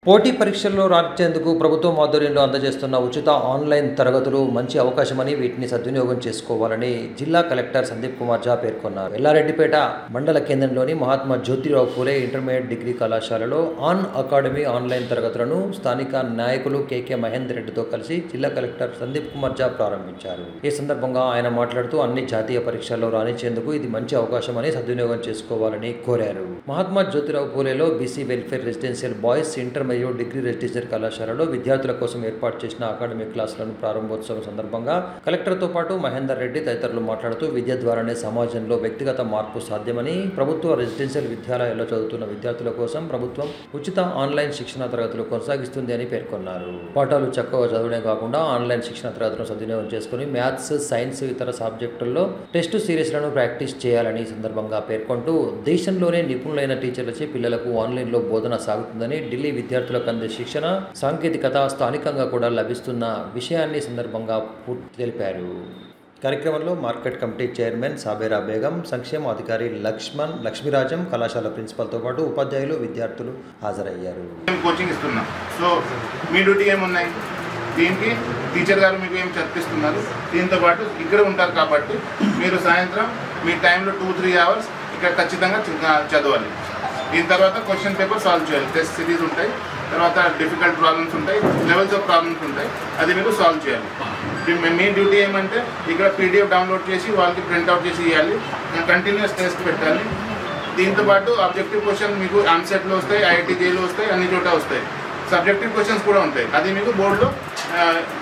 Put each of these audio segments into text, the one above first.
పోటీ పరీక్షల్లో రాణించేందుకు ప్రభుత్వం ఆధ్వర్యంలో అందజేస్తున్న ఉచిత ఆన్లైన్ తరగతులు మంచి అవకాశమని వీటిని సద్వినియోగం చేసుకోవాలని జిల్లా కలెక్టర్ సందీప్ కుమార్ ఝా పేర్కొన్నారు. ఎల్లారెడ్డిపేట మండల కేంద్రంలోని మహాత్మా జ్యోతిరావు పూలే ఇంటర్మీడియట్ డిగ్రీ కళాశాలలో ఆన్ అకాడమీ ఆన్లైన్ తరగతులను స్థానిక నాయకులు కేకే మహేందర్ రెడ్డితో కలిసి జిల్లా కలెక్టర్ సందీప్ కుమార్ ఝా ప్రారంభించారు. ఈ సందర్భంగా ఆయన మాట్లాడుతూ అన్ని జాతీయ పరీక్షల్లో రాణించేందుకు ఇది మంచి అవకాశమని సద్వినియోగం చేసుకోవాలని కోరారు. మహాత్మా జ్యోతిరావు పూలేలో BC welfare residential boys intermediate degree teacher కళాశాలలో విద్యార్థుల కోసం ఏర్పాటు చేసిన అకాడమిక్ క్లాసులను ప్రారంభోత్సవం సందర్భంగా కలెక్టర్తో పాటు మహేందర్ రెడ్డి తదితరులు మాట్లాడుతూ విద్య ద్వారానే సమాజంలో వ్యక్తిగత మార్పు సాధ్యమని, ప్రభుత్వ రెసిడెన్షియల్ విద్యాలయాల్లో చదువుతున్న విద్యార్థుల కోసం ప్రభుత్వం ఉచిత ఆన్లైన్ శిక్షణ తరగతులు కొనసాగిస్తుంది అని పేర్కొన్నారు. పాఠాలు చక్కగా చదవడమే కాకుండా ఆన్లైన్ శిక్షణ తరగతులను సద్వినియోగం చేసుకుని మ్యాథ్స్, సైన్స్, ఇతర సబ్జెక్టుల్లో టెస్ట్ సిరీస్లను ప్రాక్టీస్ చేయాలని సందర్భంగా పేర్కొంటూ దేశంలోనే నిపుణులైన టీచర్లచే పిల్లలకు ఆన్లైన్లో బోధన సాగుతుందని, ఢిల్లీ విద్యార్థులకు అందే శిక్షణ, సాంకేతికత స్థానికంగా కూడా లభిస్తున్న విషయాన్ని సందర్భంగా తెలిపారు. కార్యక్రమంలో market committee chairman Sabera Begum, సంక్షేమ అధికారి లక్ష్మీరాజం, కళాశాల ప్రిన్సిపల్తో పాటు ఉపాధ్యాయులు, విద్యార్థులు హాజరయ్యారు. కోచింగ్ ఇస్తున్నాం. సో మీ డ్యూటీ ఏమున్నాయి, దీనికి టీచర్ గారు మీకు ఏం చదివిస్తున్నారు, దీంతో పాటు ఇక్కడ ఉంటారు కాబట్టి మీరు సాయంత్రం మీ టైంలో 2-3 అవర్స్ ఇక్కడ ఖచ్చితంగా చదవాలి. దీని తర్వాత క్వశ్చన్ పేపర్ సాల్వ్ చేయాలి. టెస్ట్ సిరీస్ ఉంటాయి, తర్వాత డిఫికల్ట్ ప్రాబ్లమ్స్ ఉంటాయి, లెవెల్స్ ఆఫ్ ప్రాబ్లమ్స్ ఉంటాయి, అది మీరు సాల్వ్ చేయాలి. మీ డ్యూటీ ఏమంటే ఇక్కడ పీడిఎఫ్ డౌన్లోడ్ చేసి వాళ్ళకి ప్రింట్అవుట్ చేసి ఇవ్వాలి, కంటిన్యూస్ టెస్ట్ పెట్టాలి. దీంతో పాటు ఆబ్జెక్టివ్ క్వశ్చన్ మీకు ఆన్సెట్లో వస్తాయి, ఐఐటీజేలో వస్తాయి, అన్ని చోట వస్తాయి. సబ్జెక్టివ్ క్వశ్చన్స్ కూడా ఉంటాయి, అది మీకు బోర్డులో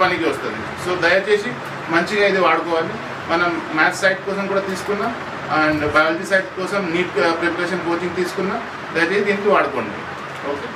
పనికి వస్తుంది. సో దయచేసి మంచిగా ఇది వాడుకోవాలి. మనం మ్యాథ్స్ సైట్ కోసం కూడా తీసుకున్నాం అండ్ బయాలజీ సైట్ కోసం నీట్ ప్రిపరేషన్ కోచింగ్ తీసుకున్నాం. దయచేసి దీనికి వాడుకోండి. ఓకే.